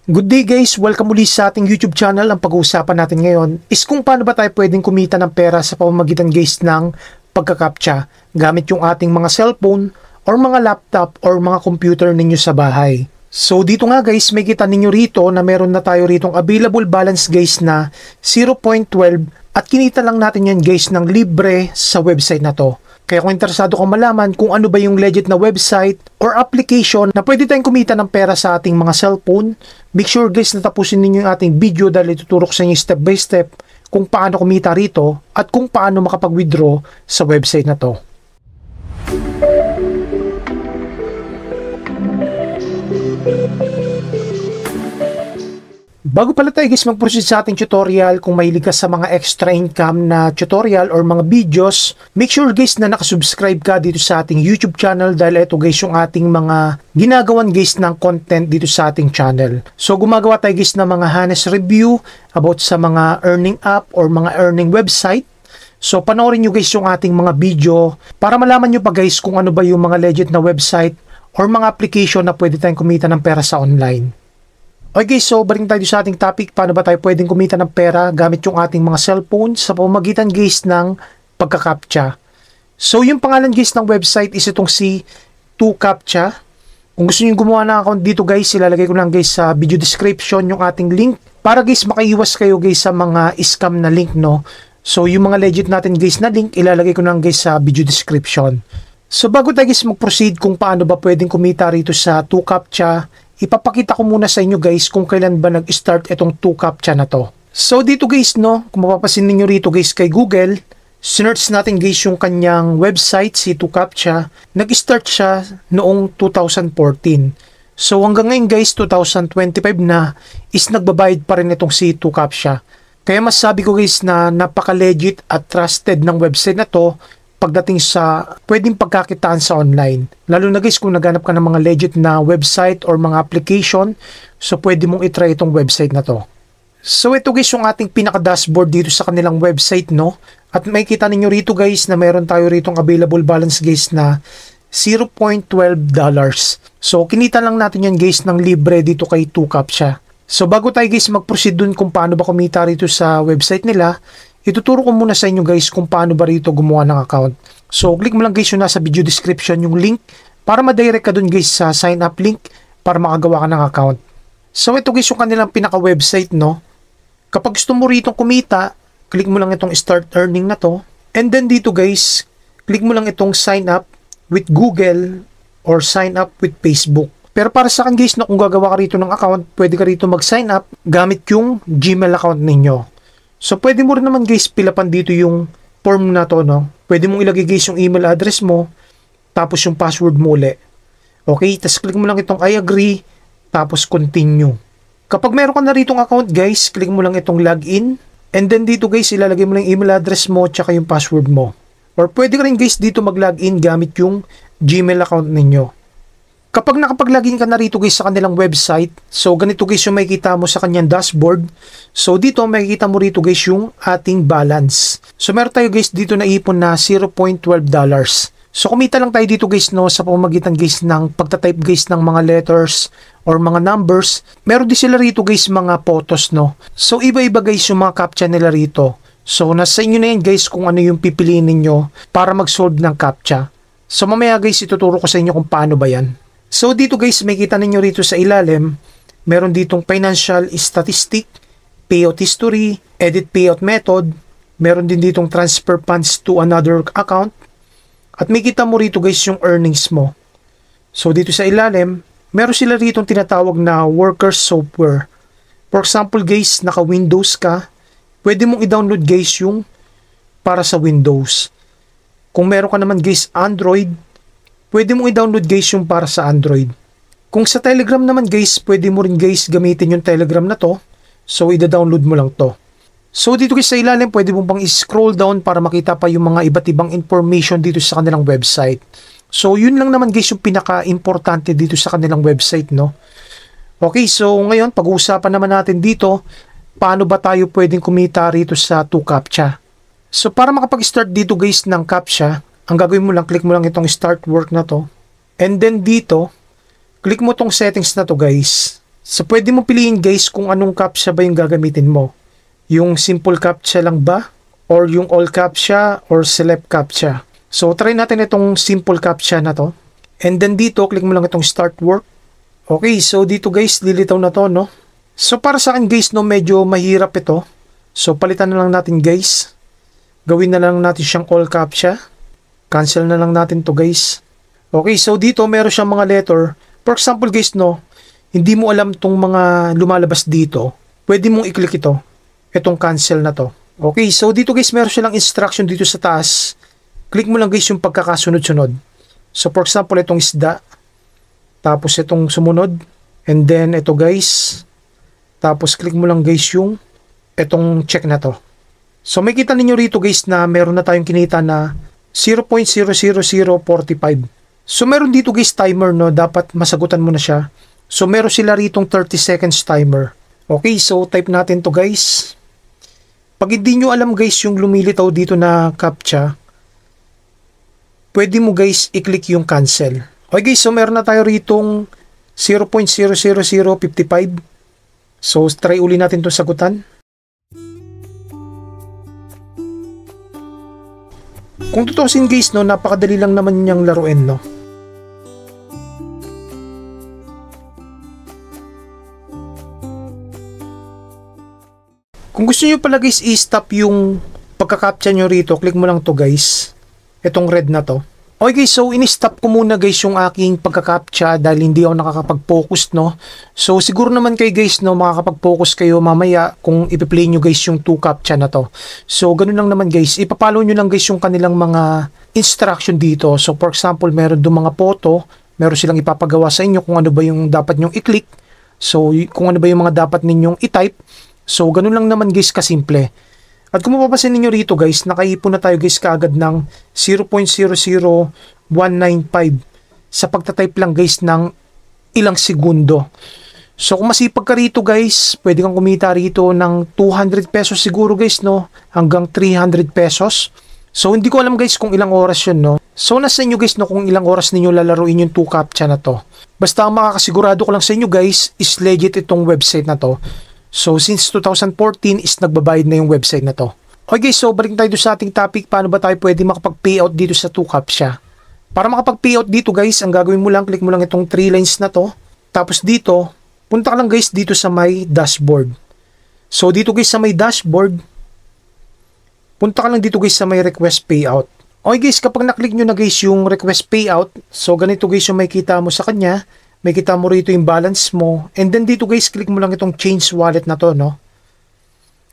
Good day guys! Welcome muli sa ating YouTube channel. Ang pag-uusapan natin ngayon is kung paano ba tayo pwedeng kumita ng pera sa pamamagitan guys ng pagka-CAPTCHA gamit yung ating mga cellphone or mga laptop or mga computer ninyo sa bahay. So dito nga guys, may kita ninyo rito na meron na tayo ritong available balance guys na 0.12 at kinita lang natin yan guys ng libre sa website na to. Kaya kung interesado kang malaman kung ano ba yung legit na website or application na pwede tayong kumita ng pera sa ating mga cellphone, make sure guys na tapusin ninyo yung ating video dahil ituturo ko sa inyo step by step kung paano kumita rito at kung paano makapag-withdraw sa website na to. Bago pala tayo guys mag-proceed sa ating tutorial, kung mahilig ka sa mga extra income na tutorial or mga videos, make sure guys na nakasubscribe ka dito sa ating YouTube channel dahil ito guys yung ating mga ginagawan guys ng content dito sa ating channel. So gumagawa tayo guys ng mga honest review about sa mga earning app or mga earning website. So panoorin nyo guys yung ating mga video para malaman nyo pa guys kung ano ba yung mga legit na website or mga application na pwede tayong kumita ng pera sa online. Okay, so balik tayo sa ating topic, paano ba tayo pwedeng kumita ng pera gamit yung ating mga cellphone sa pamamagitan guys ng pagka-CAPTCHA. So yung pangalan guys ng website is itong si 2CAPTCHA. Kung gusto niyo gumawa ng account dito guys, ilalagay ko lang guys sa video description yung ating link para guys makaiwas kayo guys sa mga scam na link, no. So yung mga legit natin guys na link, ilalagay ko lang guys sa video description. So bago tayo guys mag-proceed kung paano ba pwedeng kumita rito sa 2CAPTCHA, ipapakita ko muna sa inyo guys kung kailan ba nag-start itong 2CAPTCHA na to. So dito guys, no, kung mapapasin niyo rito guys kay Google, search natin guys yung kanyang website, si 2CAPTCHA. Nag-start siya noong 2014. So hanggang ngayon guys, 2025 na, is nagbabayad pa rin itong si 2CAPTCHA. Kaya masasabi ko guys na napaka-legit at trusted ng website na to pagdating sa pwedeng pagkakitaan sa online. Lalo na guys kung naghanap ka ng mga legit na website or mga application, so pwede mong itry itong website na to. So ito guys yung ating pinaka-dashboard dito sa kanilang website, no? At makikita ninyo rito guys na meron tayo ritong available balance guys na $0.12. So kinita lang natin yan guys ng libre dito kay 2CAPTCHA. So bago tayo guys mag-proceed dun kung paano ba kumita rito sa website nila, ituturo ko muna sa inyo guys kung paano ba rito gumawa ng account. So click mo lang guys yung nasa video description yung link para ma-direct ka dun guys sa sign up link para makagawa ka ng account. So ito guys yung kanilang pinaka-website, no. Kapag gusto mo rito kumita, click mo lang itong start earning na to. And then dito guys, click mo lang itong sign up with Google or sign up with Facebook. Pero para sa akin guys, no, kung gagawa ka rito ng account, pwede ka rito mag-sign up gamit yung Gmail account ninyo. So pwede mo rin naman guys pilapan dito yung form na to, no. Pwede mong ilagay guys yung email address mo, tapos yung password mo uli. Okay, tapos click mo lang itong I agree, tapos continue. Kapag meron ka na ritong account guys, click mo lang itong login, and then dito guys ilalagay mo lang yung email address mo tsaka yung password mo. Or pwede ka rin guys dito mag-login gamit yung Gmail account ninyo. Kapag nakapag-login ka na rito guys sa kanilang website, so ganito guys yung makikita mo sa kanyang dashboard. So dito makikita mo rito guys yung ating balance. So meron tayo guys dito na ipon na $0.12. So kumita lang tayo dito guys, no, sa pamamagitan guys ng pagta-type guys ng mga letters or mga numbers. Meron din sila rito guys mga photos, no. So iba-iba guys yung mga CAPTCHA nila rito. So nasa inyo na yan guys kung ano yung pipiliin ninyo para mag-solve ng CAPTCHA. So mamaya guys ituturo ko sa inyo kung paano ba yan. So dito guys, makikita ninyo rito sa ilalim, meron ditong financial statistic, payout history, edit payout method, meron din ditong transfer funds to another account, at makikita mo rito guys yung earnings mo. So dito sa ilalim, meron sila rito tinatawag na workers software. For example guys, naka Windows ka, pwede mong i-download guys yung para sa Windows. Kung meron ka naman guys Android, pwede mong i-download guys yung para sa Android. Kung sa Telegram naman guys, pwede mo rin guys gamitin yung Telegram na to. So i-download mo lang to. So dito guys sa ilalim, pwede mo pang i-scroll down para makita pa yung mga iba't ibang information dito sa kanilang website. So yun lang naman guys yung pinaka-importante dito sa kanilang website, no. Okay, so ngayon pag-uusapan naman natin dito, paano ba tayo pwedeng kumita rito sa 2CAPTCHA. So para makapag-start dito guys ng CAPTCHA, ang gagawin mo lang, click mo lang itong start work na to. And then dito, click mo tong settings na to guys. So pwede mo piliin guys kung anong CAPTCHA ba yung gagamitin mo. Yung simple CAPTCHA lang ba? Or yung all CAPTCHA or select CAPTCHA. So try natin itong simple CAPTCHA na to. And then dito, click mo lang itong start work. Okay, so dito guys, lilitaw na to, no? So para sa akin guys, no, medyo mahirap ito. So palitan na lang natin guys. Gawin na lang natin siyang all CAPTCHA. Cancel na lang natin to guys. Okay, so dito meron siyang mga letter. For example guys, no, hindi mo alam tong mga lumalabas dito. Pwede mong i-click ito. Itong cancel na to. Okay, so dito guys, meron silang instruction dito sa taas. Click mo lang guys yung pagkakasunod-sunod. So for example, itong isda. Tapos itong sumunod. And then ito guys. Tapos click mo lang guys yung itong check na to. So may kita ninyo rito guys na meron na tayong kinita na 0.00045. So meron dito guys timer, no, dapat masagutan mo na siya. So meron sila ritong 30 seconds timer. Okay, so type natin to guys. Pag hindi nyo alam guys yung lumilitaw dito na CAPTCHA, pwede mo guys i-click yung cancel. Okay guys, so meron na tayo ritong 0.00055. So try uli natin itong sagutan. Kung tutusin guys, no, napakadali lang naman niyang laruin, no. Kung gusto niyo pala guys i-stop yung pagka-CAPTCHA nyo rito, click mo lang to guys. Itong red na to. Okay guys, so in-stop ko muna guys yung aking pagka-CAPTCHA dahil hindi ako nakakapag-focus, no. So siguro naman kayo guys, no, makakapag-focus kayo mamaya kung ipi-play nyo guys yung 2 CAPTCHA na to. So ganun lang naman guys, ipapalo nyo lang guys yung kanilang mga instruction dito. So for example, meron doon mga photo, meron silang ipapagawa sa inyo kung ano ba yung dapat nyong i-click. So kung ano ba yung mga dapat ninyong i-type. So ganun lang naman guys kasimple. At kung mapapasin ninyo rito guys, nakaipon na tayo guys kaagad ng 0.00195 sa pagtatype lang guys ng ilang segundo. So kung masipag ka rito guys, pwede kang kumita rito ng 200 pesos siguro guys, no, hanggang 300 pesos. So hindi ko alam guys kung ilang oras yun, no. So nasa inyo guys, no, kung ilang oras ninyo lalaruin yung 2 CAPTCHA na to. Basta ang makakasigurado ko lang sa inyo guys is legit itong website na to. So since 2014 is nagbabayad na yung website na to. Okay guys, so balik tayo sa ating topic. Paano ba tayo pwede makapag-payout dito sa 2 CAPTCHA? Para makapag-payout dito guys, ang gagawin mo lang, click mo lang itong 3 lines na to. Tapos dito, punta ka lang guys dito sa my dashboard. So dito guys sa my dashboard, punta ka lang dito guys sa my request payout. Okay guys, kapag na-click nyo na guys yung request payout, so ganito guys yung makikita mo sa kanya. May kita mo rito yung balance mo. And then dito guys, click mo lang itong change wallet na to, no?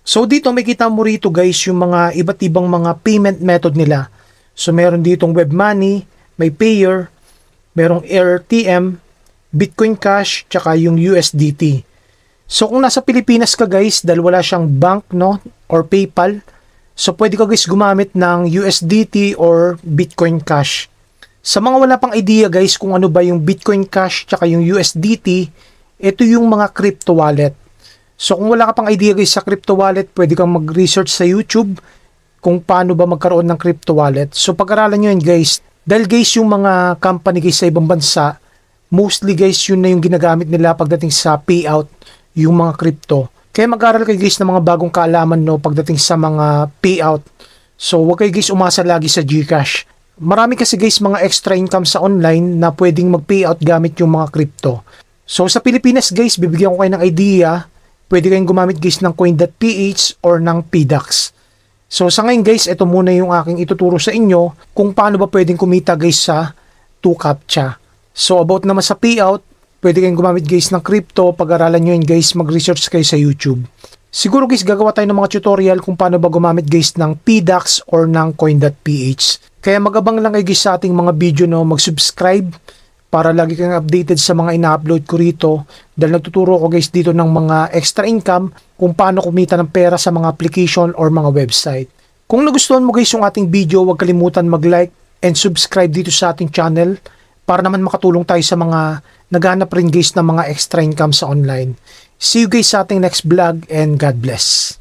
So dito may kita mo rito guys yung mga iba't ibang mga payment method nila. So meron ditong web money, may payer, merong RTM, Bitcoin Cash, tsaka yung USDT. So kung nasa Pilipinas ka guys, dahil wala siyang bank, no, or PayPal, so pwede ka guys gumamit ng USDT or Bitcoin Cash. Sa mga wala pang idea guys kung ano ba yung Bitcoin Cash tsaka yung USDT, ito yung mga crypto wallet. So kung wala ka pang idea guys sa crypto wallet, pwede kang mag-research sa YouTube kung paano ba magkaroon ng crypto wallet. So pag-aralan nyo yun guys, dahil guys yung mga company guys sa ibang bansa, mostly guys yun na yung ginagamit nila pagdating sa payout, yung mga crypto. Kaya mag-aral kayo guys ng mga bagong kaalaman, no, pagdating sa mga payout. So huwag kayo guys umasa lagi sa GCash. Marami kasi guys mga extra income sa online na pwedeng mag-payout gamit yung mga crypto. So sa Pilipinas guys, bibigyan ko kayo ng idea. Pwede kayong gumamit guys ng coin.ph or ng PDAX. So sa ngayon guys, ito muna yung aking ituturo sa inyo kung paano ba pwedeng kumita guys sa 2 CAPTCHA. So about naman sa payout, pwede kayong gumamit guys ng crypto. Pag-aralan nyo yun guys, mag-research kayo sa YouTube. Siguro guys, gagawa tayo ng mga tutorial kung paano ba gumamit guys ng PDAX or ng coin.ph. Kaya mag-abang lang kayo guys sa ating mga video, no, mag-subscribe para lagi kang updated sa mga ina-upload ko rito dahil nagtuturo ko guys dito ng mga extra income kung paano kumita ng pera sa mga application or mga website. Kung nagustuhan mo guys yung ating video, huwag kalimutan mag-like and subscribe dito sa ating channel para naman makatulong tayo sa mga naghahanap rin guys ng mga extra income sa online. See you guys sa ating next vlog and God bless.